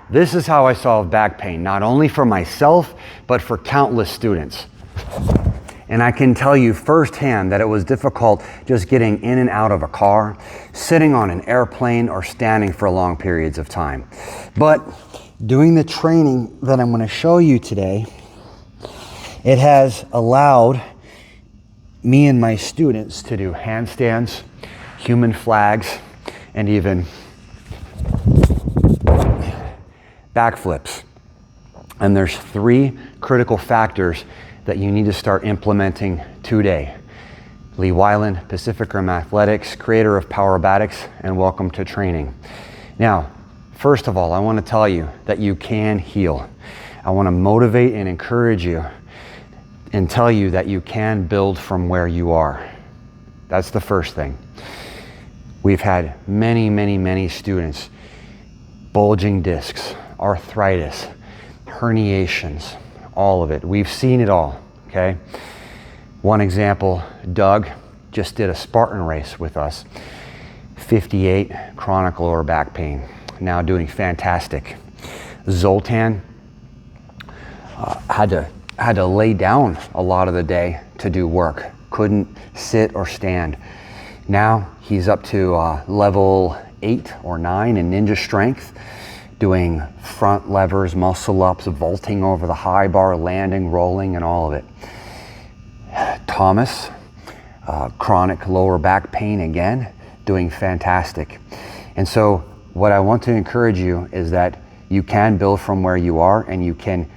this is how I solve back pain, not only for myself, but for countless students. And I can tell you firsthand that it was difficult just getting in and out of a car, sitting on an airplane, or standing for long periods of time. But doing the training that I'm going to show you today, it has allowed me and my students to do handstands, human flags, and even backflips. And there's 3 critical factors that you need to start implementing today. Lee Weiland, Pacific Rim Athletics, creator of Powerbatics, and welcome to training. Now, first of all, I want to tell you that you can heal. I want to motivate and encourage you and tell you that you can build from where you are. That's the first thing. We've had many students, bulging discs, arthritis, herniations, all of it. We've seen it all, okay? One example, Doug just did a Spartan race with us. 58, chronic lower back pain, now doing fantastic. Zoltan had to lay down a lot of the day to do work. Couldn't sit or stand. Now he's up to level 8 or 9 in ninja strength, doing front levers, muscle ups, vaulting over the high bar, landing, rolling, and all of it. Thomas, chronic lower back pain again, doing fantastic. And so what I want to encourage you is that you can build from where you are, and you can,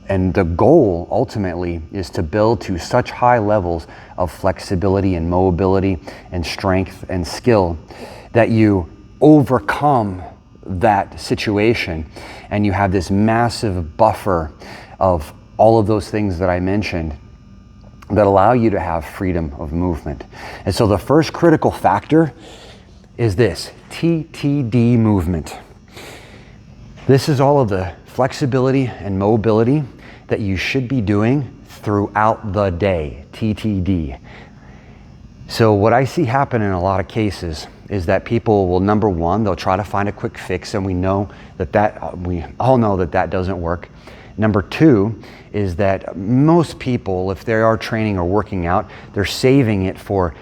and the goal ultimately is to build to such high levels of flexibility and mobility and strength and skill that you overcome that situation, and you have this massive buffer of all of those things that I mentioned that allow you to have freedom of movement. And so the first critical factor is this TTD movement. This is all of the flexibility and mobility that you should be doing throughout the day, TTD. So what I see happen in a lot of cases is that people will, number one, they'll try to find a quick fix, and we all know that that doesn't work. Number two is that most people, if they are training or working out, they're saving it for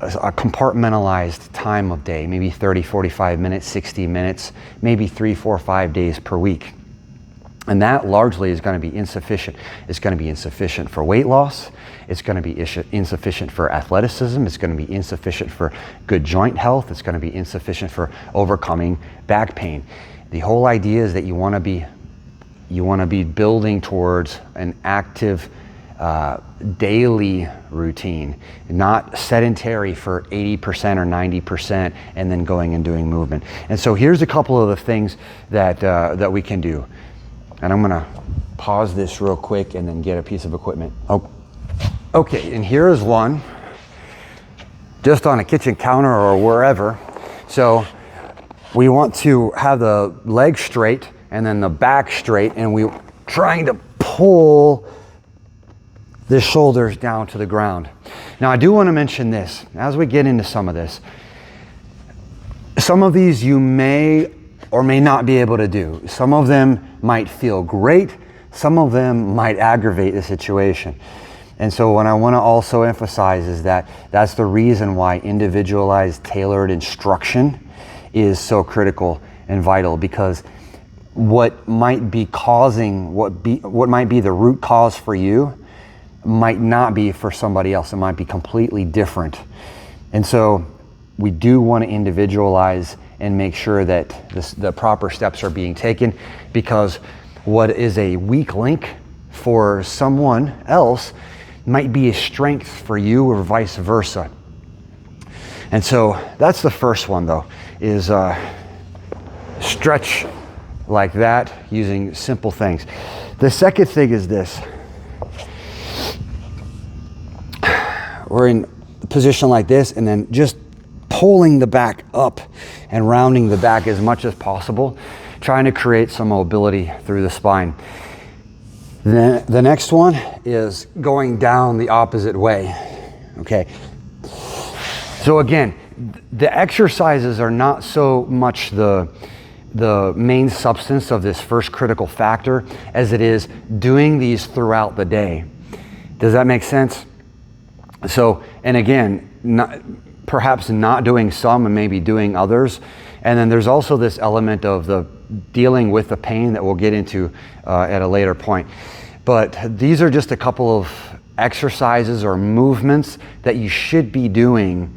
a compartmentalized time of day, maybe 30, 45 minutes, 60 minutes, maybe 3, 4, 5 days per week. And that largely is going to be insufficient. It's going to be insufficient for weight loss. It's going to be insufficient for athleticism. It's going to be insufficient for good joint health. It's going to be insufficient for overcoming back pain. The whole idea is that you want to be building towards an active daily routine, not sedentary for 80% or 90% and then going and doing movement. And so here's a couple of the things that we can do. And I'm gonna pause this real quick and then get a piece of equipment. Oh, okay, and here is one, just on a kitchen counter or wherever. So we want to have the legs straight and then the back straight, and we're trying to pull the shoulders down to the ground. Now I do want to mention this, as we get into some of this, some of these you may or may not be able to do. Some of them might feel great, some of them might aggravate the situation. And so what I want to also emphasize is that that's the reason why individualized, tailored instruction is so critical and vital, because what might be causing, what might be the root cause for you might not be for somebody else. It might be completely different. And so we do want to individualize and make sure that the proper steps are being taken, because what is a weak link for someone else might be a strength for you, or vice versa. And so that's the first one, though, is stretch like that using simple things. The second thing is this. We're in a position like this, and then just pulling the back up and rounding the back as much as possible, trying to create some mobility through the spine. Then the next one is going down the opposite way. Okay. So again, the exercises are not so much the main substance of this first critical factor as it is doing these throughout the day. Does that make sense? So, and again, perhaps not doing some and maybe doing others. And then there's also this element of the dealing with the pain that we'll get into at a later point. But these are just a couple of exercises or movements that you should be doing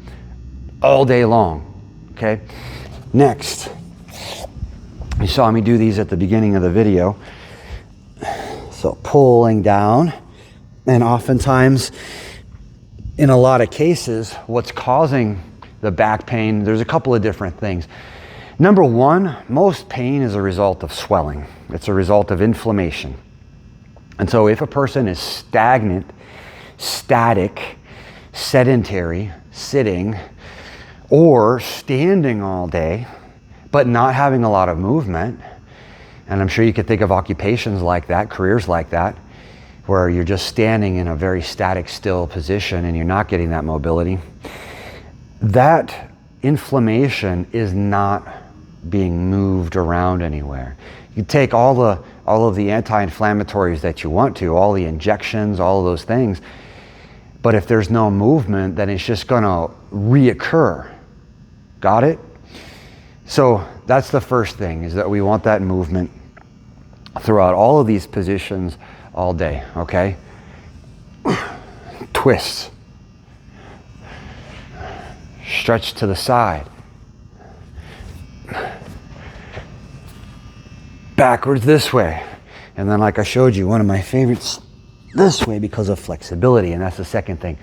all day long, okay? Next, you saw me do these at the beginning of the video. So pulling down, and oftentimes, in a lot of cases, what's causing the back pain, there's a couple of different things. Number one, most pain is a result of swelling. It's a result of inflammation. And so if a person is stagnant, static, sedentary, sitting, or standing all day, but not having a lot of movement, and I'm sure you could think of occupations like that, careers like that, where you're just standing in a very static, still position and you're not getting that mobility, that inflammation is not being moved around anywhere. You take all of the anti-inflammatories that you want to, all the injections, all of those things, but if there's no movement, then it's just gonna reoccur. Got it? So that's the first thing, is that we want that movement throughout all of these positions all day, okay? Twist. Stretch to the side. Backwards this way. And then, like I showed you, one of my favorites this way because of flexibility, and that's the second thing.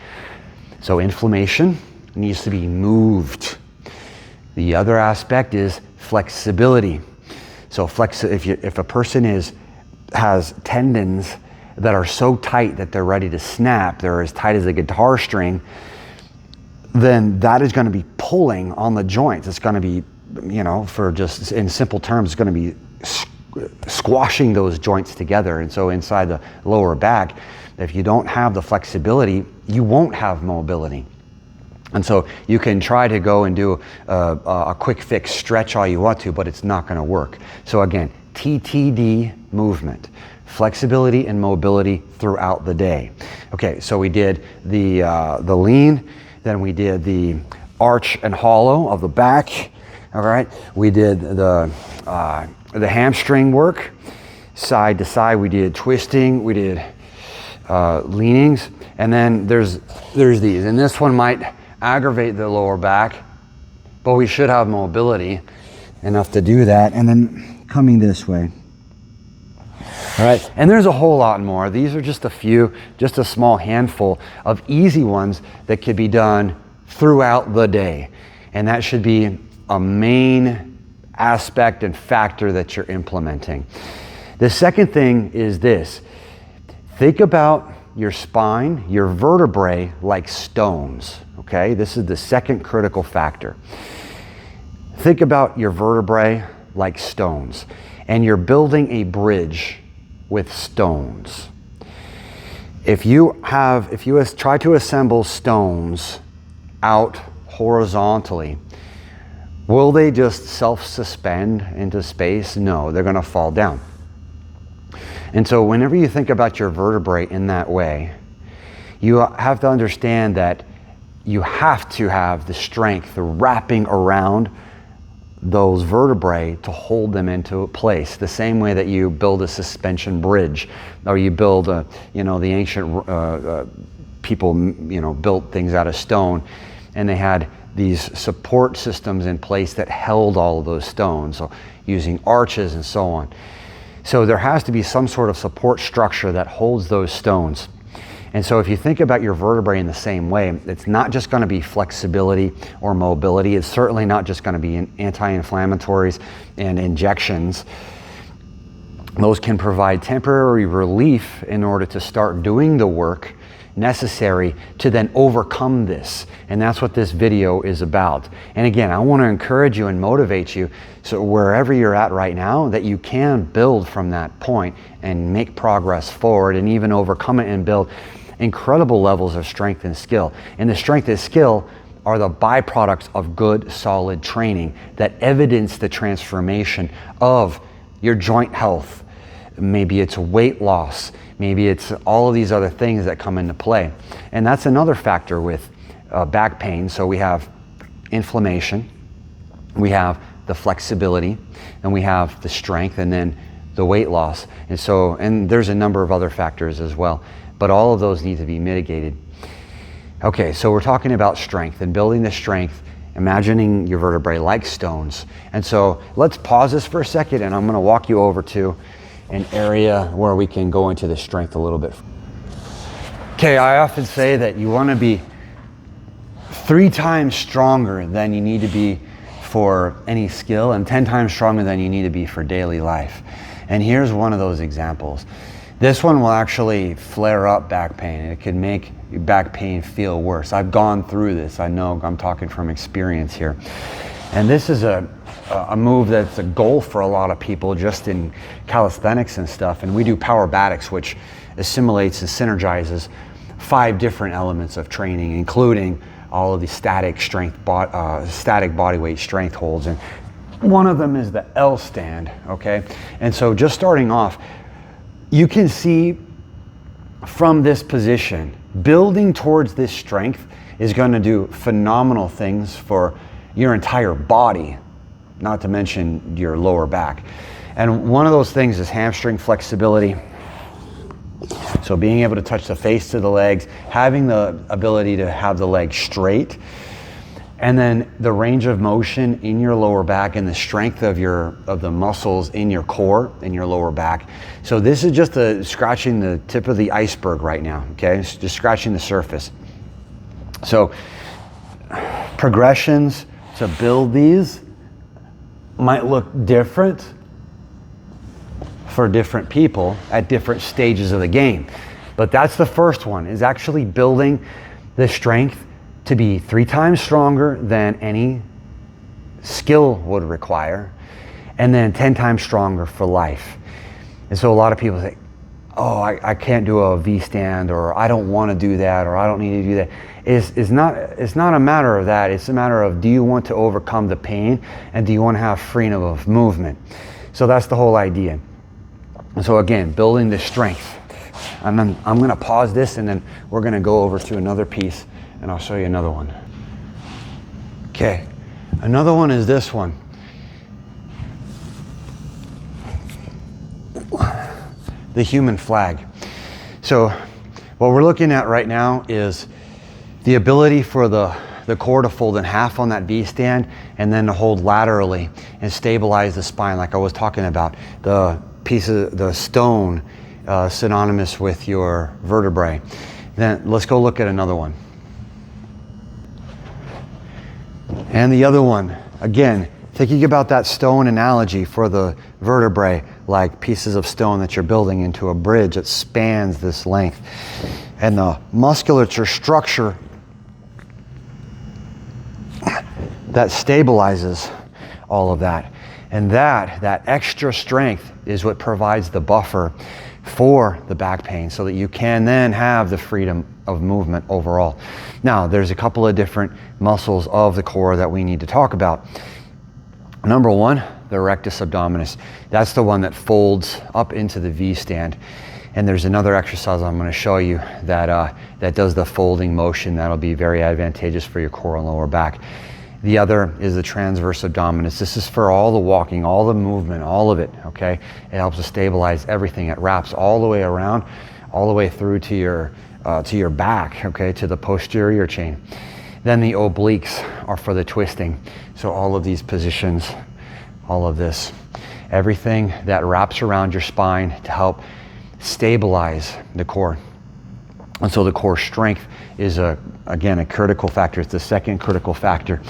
So inflammation needs to be moved. The other aspect is flexibility. So if a person has tendons that are so tight that they're ready to snap, they're as tight as a guitar string, then that is going to be pulling on the joints. It's going to be, for just in simple terms, it's going to be squashing those joints together. And so inside the lower back, if you don't have the flexibility, you won't have mobility. And so you can try to go and do a quick fix stretch all you want to, but it's not going to work. So again, TTD movement, flexibility and mobility throughout the day. Okay, so we did the lean, then we did the arch and hollow of the back. All right, we did the hamstring work, side to side. We did twisting, we did leanings, and then there's these. And this one might aggravate the lower back, but we should have mobility enough to do that. And then coming this way. All right, and there's a whole lot more. These are just a few, just a small handful of easy ones that could be done throughout the day. And that should be a main aspect and factor that you're implementing. The second thing is this. Think about your spine, your vertebrae like stones, okay? This is the second critical factor. Think about your vertebrae like stones, and you're building a bridge with stones. If you try to assemble stones out horizontally, will they just self-suspend into space? No, they're going to fall down. And so whenever you think about your vertebrae in that way, you have to understand that you have to have the strength, the wrapping around those vertebrae to hold them into place, the same way that you build a suspension bridge, or you build the ancient people, built things out of stone, and they had these support systems in place that held all of those stones, so using arches and so on. So there has to be some sort of support structure that holds those stones. And so if you think about your vertebrae in the same way, it's not just going to be flexibility or mobility. It's certainly not just going to be anti-inflammatories and injections. Those can provide temporary relief in order to start doing the work necessary to then overcome this. And that's what this video is about. And again, I want to encourage you and motivate you, so wherever you're at right now, that you can build from that point and make progress forward and even overcome it and build incredible levels of strength and skill. And the strength and skill are the byproducts of good, solid training that evidence the transformation of your joint health. Maybe it's weight loss, maybe it's all of these other things that come into play. And that's another factor with back pain. So we have inflammation, we have the flexibility, and we have the strength, and then the weight loss. And there's a number of other factors as well, but all of those need to be mitigated. Okay, so we're talking about strength and building the strength, imagining your vertebrae like stones. And so let's pause this for a second, and I'm gonna walk you over to an area where we can go into the strength a little bit. Okay, I often say that you wanna be 3 times stronger than you need to be for any skill, and 10 times stronger than you need to be for daily life. And here's one of those examples. This one will actually flare up back pain. It can make back pain feel worse. I've gone through this. I know I'm talking from experience here. And this is a move that's a goal for a lot of people just in calisthenics and stuff. And we do Powerbatics, which assimilates and synergizes 5 different elements of training, including all of the static body weight strength holds. And one of them is the L stand, okay? And so just starting off, you can see from this position, building towards this strength is gonna do phenomenal things for your entire body, not to mention your lower back. And one of those things is hamstring flexibility. So being able to touch the face to the legs, having the ability to have the leg straight, and then the range of motion in your lower back and the strength of the muscles in your core, in your lower back. So this is just scratching the tip of the iceberg right now, okay? It's just scratching the surface. So progressions to build these might look different for different people at different stages of the game. But that's the first one, is actually building the strength to be 3 times stronger than any skill would require, and then 10 times stronger for life. And so a lot of people say, oh, I can't do a V stand, or I don't want to do that, or I don't need to do that. It's not a matter of that. It's a matter of, do you want to overcome the pain, and do you want to have freedom of movement? So that's the whole idea. And so again, building the strength. And then I'm gonna pause this, and then we're gonna go over to another piece, and I'll show you another one. Okay, another one is this one. The human flag. So what we're looking at right now is the ability for the core to fold in half on that V stand, and then to hold laterally and stabilize the spine like I was talking about. The piece of the stone synonymous with your vertebrae. Then let's go look at another one. And the other one, again, thinking about that stone analogy for the vertebrae, like pieces of stone that you're building into a bridge that spans this length. And the musculature structure that stabilizes all of that. And that extra strength is what provides the buffer for the back pain, so that you can then have the freedom of movement overall. Now, there's a couple of different muscles of the core that we need to talk about. Number one, the rectus abdominis. That's the one that folds up into the V stand. And there's another exercise I'm going to show you that does the folding motion. That'll be very advantageous for your core and lower back. The other is the transverse abdominis. This is for all the walking, all the movement, all of it, okay? It helps to stabilize everything. It wraps all the way around, all the way through to your back, okay, to the posterior chain. Then the obliques are for the twisting. So all of these positions, all of this, everything that wraps around your spine to help stabilize the core. And so the core strength is, again, a critical factor. It's the second critical factor.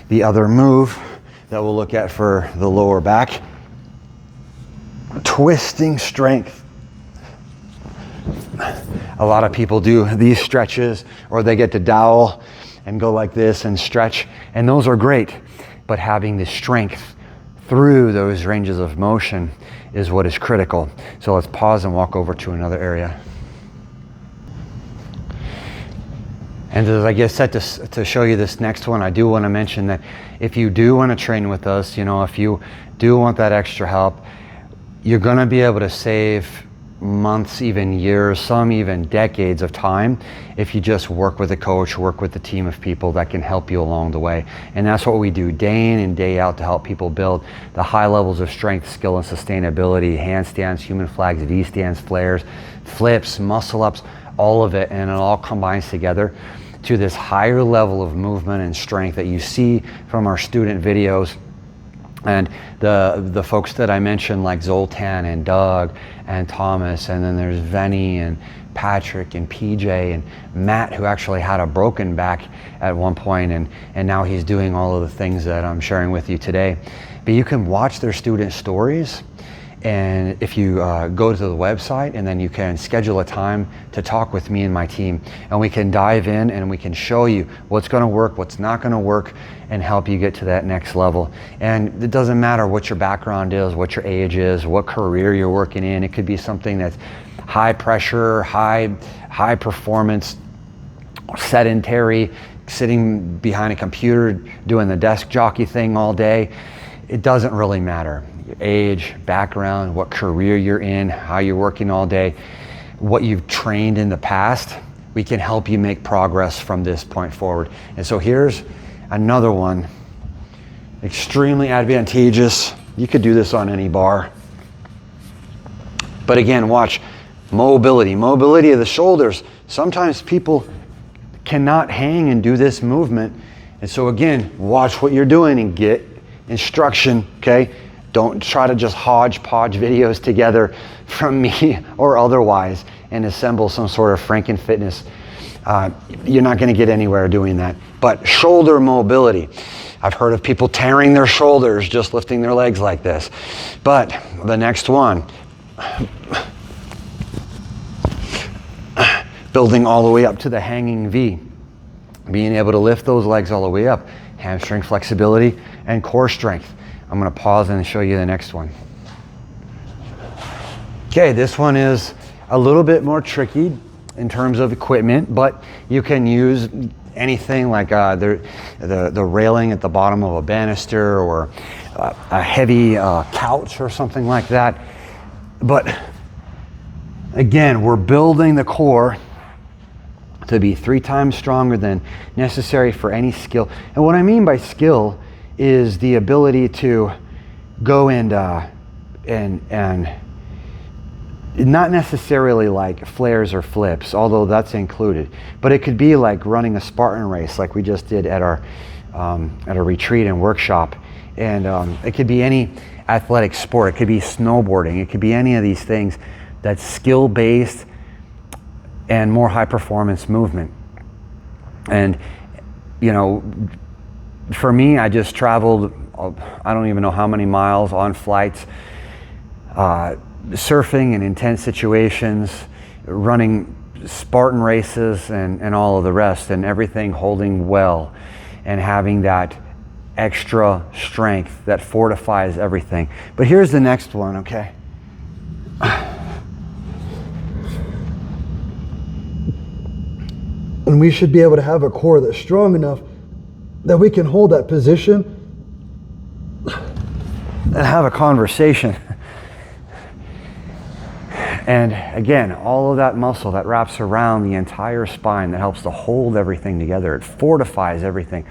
The other move that we'll look at for the lower back, twisting strength. A lot of people do these stretches, or they get to dowel and go like this and stretch, and those are great. But having the strength through those ranges of motion is what is critical. So let's pause and walk over to another area. And as I get set to show you this next one, I do want to mention that if you do want to train with us, you know, if you do want that extra help, you're going to be able to save months, even years, some even decades of time if you just work with a coach, work with a team of people that can help you along the way. And that's what we do day in and day out to help people build the high levels of strength, skill, and sustainability, handstands, human flags, V-stands, flares, flips, muscle ups, all of it, and it all combines together to this higher level of movement and strength that you see from our student videos. And the folks that I mentioned, like Zoltan and Doug and Thomas, and then there's Venny and Patrick and PJ and Matt, who actually had a broken back at one point, and now he's doing all of the things that I'm sharing with you today. But you can watch their student stories, and if you go to the website, and then you can schedule a time to talk with me and my team, and we can dive in and we can show you what's going to work, what's not going to work, and help you get to that next level. And it doesn't matter what your background is, what your age is, what career you're working in. It could be something that's high pressure, high performance, sedentary, sitting behind a computer doing the desk jockey thing all day. It doesn't really matter. Your age, background, what career you're in, how you're working all day, what you've trained in the past, we can help you make progress from this point forward. And so here's another one, extremely advantageous. You could do this on any bar. But again, watch, mobility of the shoulders. Sometimes people cannot hang and do this movement. And so again, watch what you're doing and get instruction, okay? Don't try to just hodgepodge videos together from me or otherwise and assemble some sort of Franken fitness. You're not going to get anywhere doing that. But shoulder mobility. I've heard of people tearing their shoulders just lifting their legs like this. But the next one, building all the way up to the hanging V. Being able to lift those legs all the way up. Hamstring flexibility and core strength. I'm going to pause and show you the next one. Okay, this one is a little bit more tricky in terms of equipment, but you can use anything like the railing at the bottom of a banister or a heavy couch or something like that. But again, we're building the core to be 3 times stronger than necessary for any skill. And what I mean by skill is the ability to go and not necessarily like flares or flips, although that's included, but it could be like running a Spartan race like we just did at our at a retreat and workshop. And it could be any athletic sport. It could be snowboarding. It could be any of these things that's skill-based and more high performance movement. And you know, for me, I just traveled, I don't even know how many miles on flights, surfing in intense situations, running Spartan races and all of the rest, and everything holding well and having that extra strength that fortifies everything. But here's the next one, okay? And we should be able to have a core that's strong enough that we can hold that position and have a conversation. And again, all of that muscle that wraps around the entire spine that helps to hold everything together. It fortifies everything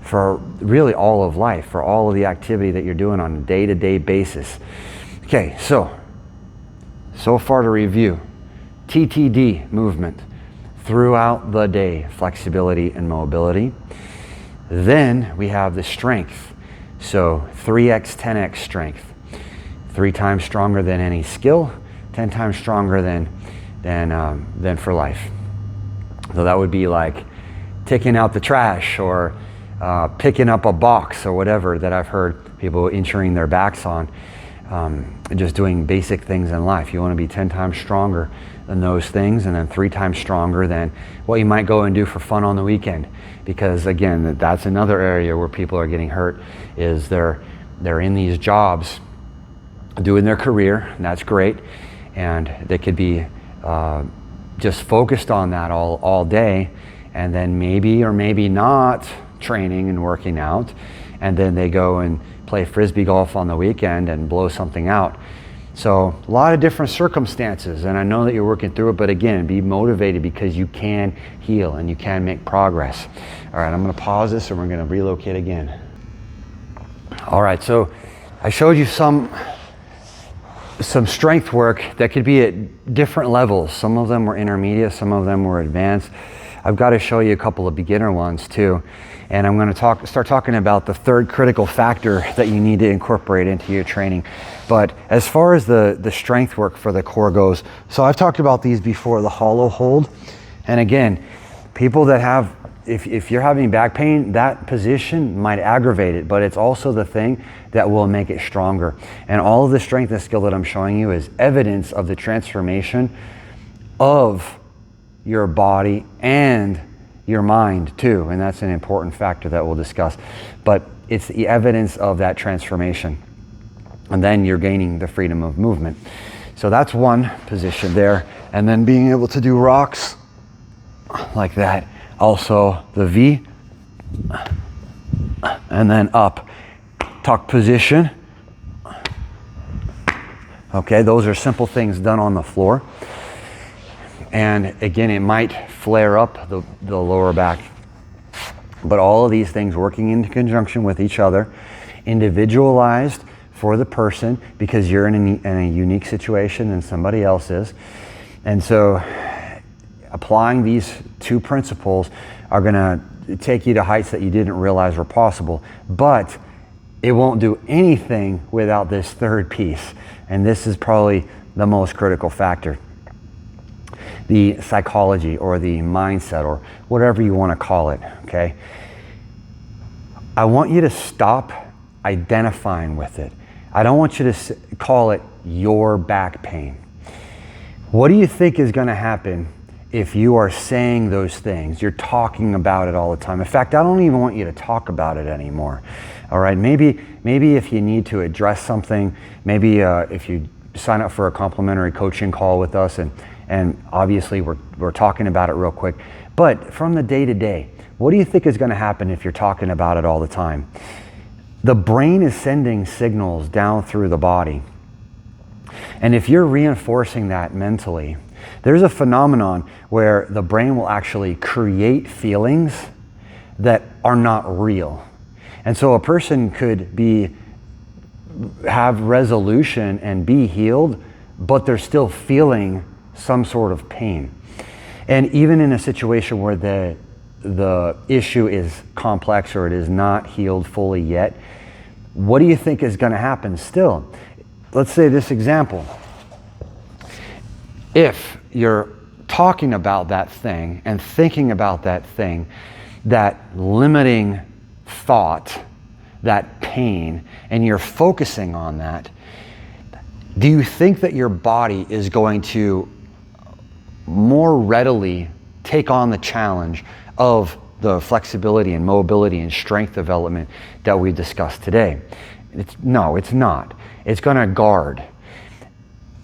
for really all of life, for all of the activity that you're doing on a day-to-day basis. Okay, so far to review, TTD movement throughout the day, flexibility and mobility. Then we have the strength. So 3x, 10x strength. 3 times stronger than any skill, 10 times stronger than for life. So that would be like taking out the trash or picking up a box or whatever that I've heard people injuring their backs on. Just doing basic things in life. You want to be 10 times stronger than those things, and then 3 times stronger than what you might go and do for fun on the weekend. Because again, that's another area where people are getting hurt, is they're in these jobs doing their career, and that's great, and they could be just focused on that all day, and then maybe or maybe not training and working out, and then they go and play frisbee golf on the weekend and blow something out. So a lot of different circumstances, and I know that you're working through it, but again, be motivated because you can heal and you can make progress. All right, I'm gonna pause this and we're gonna relocate again. All right, so I showed you some strength work that could be at different levels. Some of them were intermediate, some of them were advanced. I've got to show you a couple of beginner ones too. And I'm going to start talking about the third critical factor that you need to incorporate into your training. But as far as the strength work for the core goes, so I've talked about these before, the hollow hold. And again, people that have, if you're having back pain, that position might aggravate it, but it's also the thing that will make it stronger. And all of the strength and skill that I'm showing you is evidence of the transformation of your body and your mind too, and that's an important factor that we'll discuss. But it's the evidence of that transformation, and then you're gaining the freedom of movement. So that's one position there, and then being able to do rocks like that. Also the V, and then up, tuck position. Okay, those are simple things done on the floor. And again, it might flare up the lower back. But all of these things working in conjunction with each other, individualized for the person, because you're in a unique situation than somebody else is. And so applying these two principles are gonna take you to heights that you didn't realize were possible. But it won't do anything without this third piece. And this is probably the most critical factor. The psychology or the mindset or whatever you want to call it, okay? I want you to stop identifying with it. I don't want you to call it your back pain. What do you think is going to happen if you are saying those things? You're talking about it all the time. In fact, I don't even want you to talk about it anymore. All right, maybe if you need to address something, maybe if you sign up for a complimentary coaching call with us, and obviously we're talking about it real quick. But from the day to day, what do you think is going to happen if you're talking about it all the time? The brain is sending signals down through the body. And if you're reinforcing that mentally, there's a phenomenon where the brain will actually create feelings that are not real. And so a person could have resolution and be healed, but they're still feeling some sort of pain. And even in a situation where the issue is complex or it is not healed fully yet, what do you think is going to happen still? Let's say this example. If you're talking about that thing and thinking about that thing, that limiting thought, that pain, and you're focusing on that, do you think that your body is going to more readily take on the challenge of the flexibility and mobility and strength development that we discussed today? No, it's not. It's going to guard.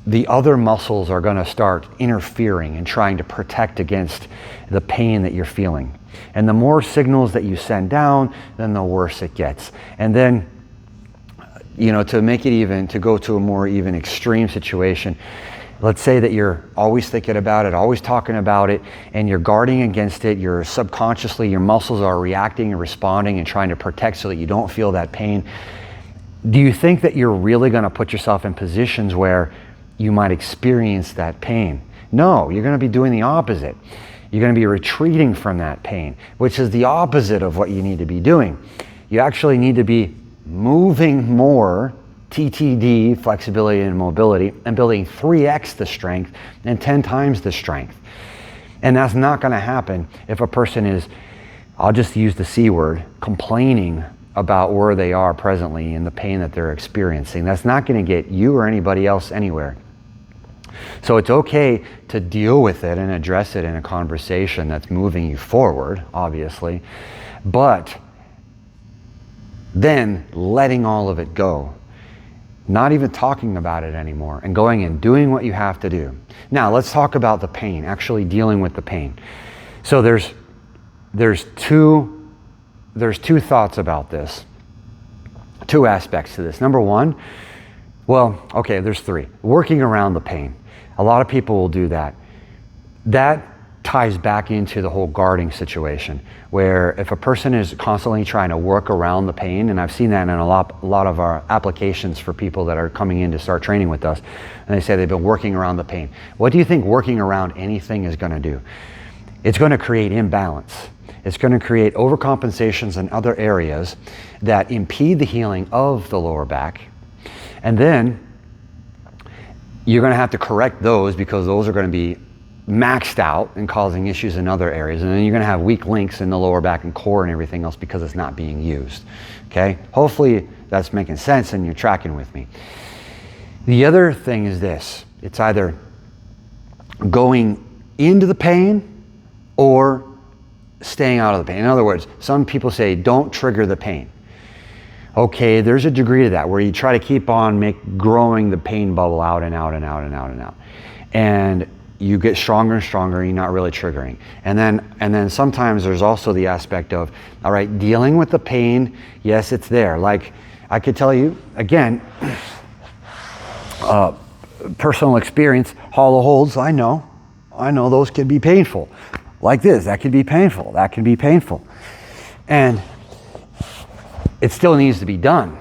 The other muscles are going to start interfering and trying to protect against the pain that you're feeling. And the more signals that you send down, then the worse it gets. And then, to make it even, to go to a more even extreme situation, let's say that you're always thinking about it, always talking about it, and you're guarding against it. You're subconsciously, your muscles are reacting and responding and trying to protect so that you don't feel that pain. Do you think that you're really going to put yourself in positions where you might experience that pain? No, you're going to be doing the opposite. You're going to be retreating from that pain, which is the opposite of what you need to be doing. You actually need to be moving more, TTD, flexibility and mobility, and building 3x the strength and 10 times the strength. And that's not going to happen if a person is, I'll just use the C word, complaining about where they are presently and the pain that they're experiencing. That's not going to get you or anybody else anywhere. So it's okay to deal with it and address it in a conversation that's moving you forward, obviously, but then letting all of it go, not even talking about it anymore, and going and doing what you have to do. Now let's talk about the pain, actually dealing with the pain. So there's there's two thoughts about this, two aspects to this. Number one, well, okay, there's three. Working around the pain. A lot of people will do that. That ties back into the whole guarding situation, where if a person is constantly trying to work around the pain, and I've seen that in a lot of our applications for people that are coming in to start training with us, and they say they've been working around the pain. What do you think working around anything is going to do? It's going to create imbalance. It's going to create overcompensations in other areas that impede the healing of the lower back. And then you're going to have to correct those, because those are going to be maxed out and causing issues in other areas. And then you're going to have weak links in the lower back and core and everything else because it's not being used. Okay? Hopefully that's making sense and you're tracking with me. The other thing is this. It's either going into the pain or staying out of the pain. In other words, some people say don't trigger the pain. Okay, there's a degree to that where you try to keep on growing the pain bubble out and out and out and out and out. And you get stronger and stronger, you're not really triggering. And then sometimes there's also the aspect of, all right, dealing with the pain, yes, it's there. Like I could tell you, again, personal experience, hollow holds, I know those can be painful. Like this, that can be painful, that can be painful. And it still needs to be done.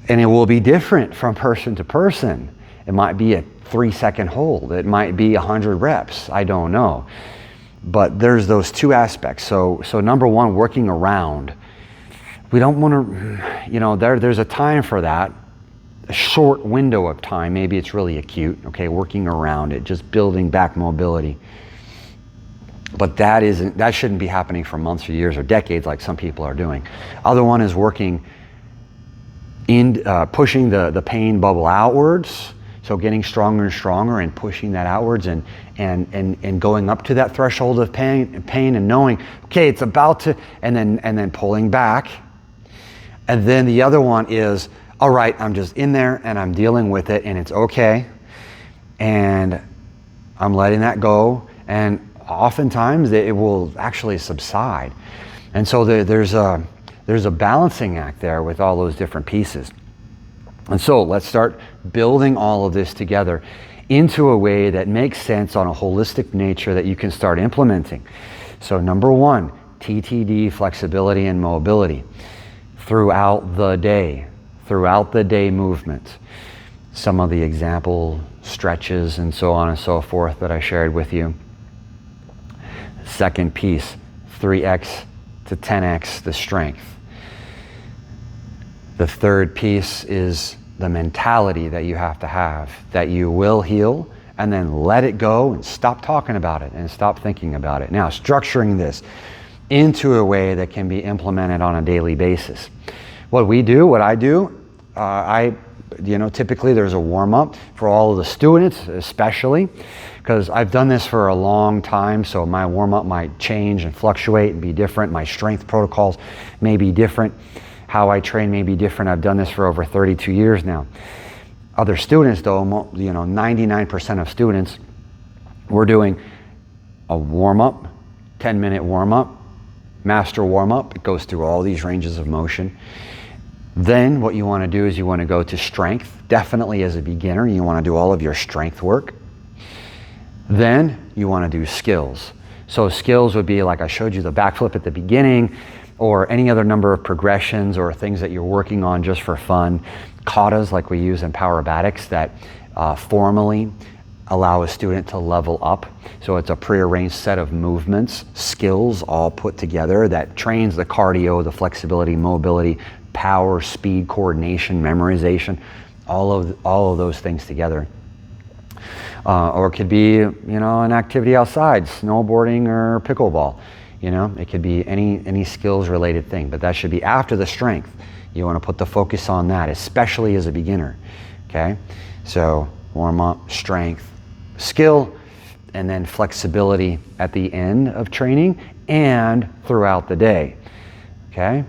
And it will be different from person to person. It might be a 3-second hold. It might be 100 reps. I don't know. But there's those two aspects. So number one, working around. We don't want to, there's a time for that. A short window of time. Maybe it's really acute. Okay, working around it, just building back mobility. But that shouldn't be happening for months or years or decades like some people are doing. Other one is working in pushing the pain bubble outwards. So getting stronger and stronger and pushing that outwards and going up to that threshold of pain and knowing, okay, it's about to, and then pulling back. And then the other one is, all right, I'm just in there and I'm dealing with it and it's okay. And I'm letting that go. And oftentimes it will actually subside. And so there's a balancing act there with all those different pieces. And so let's start building all of this together into a way that makes sense on a holistic nature that you can start implementing. So number one, TTD, flexibility and mobility throughout the day movement. Some of the example stretches and so on and so forth that I shared with you. Second piece, 3x to 10x the strength. The third piece is the mentality that you have to have, that you will heal, and then let it go and stop talking about it and stop thinking about it. Now, structuring this into a way that can be implemented on a daily basis. What I do, typically there's a warm-up for all of the students, especially, because I've done this for a long time, so my warm-up might change and fluctuate and be different. My strength protocols may be different. How I train may be different. I've done this for over 32 years now. Other students, though, 99% of students, we're doing a warm-up, 10-minute warm-up, master warm-up. It goes through all these ranges of motion. Then what you want to do is you want to go to strength. Definitely as a beginner, you want to do all of your strength work. Then you want to do skills. So skills would be like I showed you the backflip at the beginning, or any other number of progressions or things that you're working on just for fun. Katas like we use in Powerbatics that formally allow a student to level up. So it's a prearranged set of movements, skills all put together that trains the cardio, the flexibility, mobility, power, speed, coordination, memorization, all of those things together. Or it could be, an activity outside, snowboarding or pickleball. It could be any skills related thing, but that should be after the strength. You want to put the focus on that, especially as a beginner. Okay, so warm up, strength, skill, and then flexibility at the end of training and throughout the day. Okay,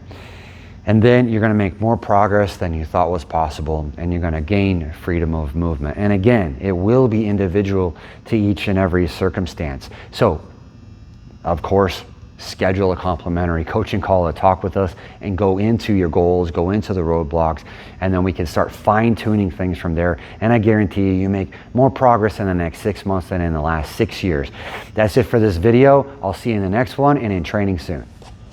and then you're going to make more progress than you thought was possible, and you're going to gain freedom of movement. And again, it will be individual to each and every circumstance. So of course, schedule a complimentary coaching call to talk with us and go into your goals, go into the roadblocks, and then we can start fine-tuning things from there. And I guarantee you, you make more progress in the next 6 months than in the last 6 years. That's it for this video. I'll see you in the next one and in training soon.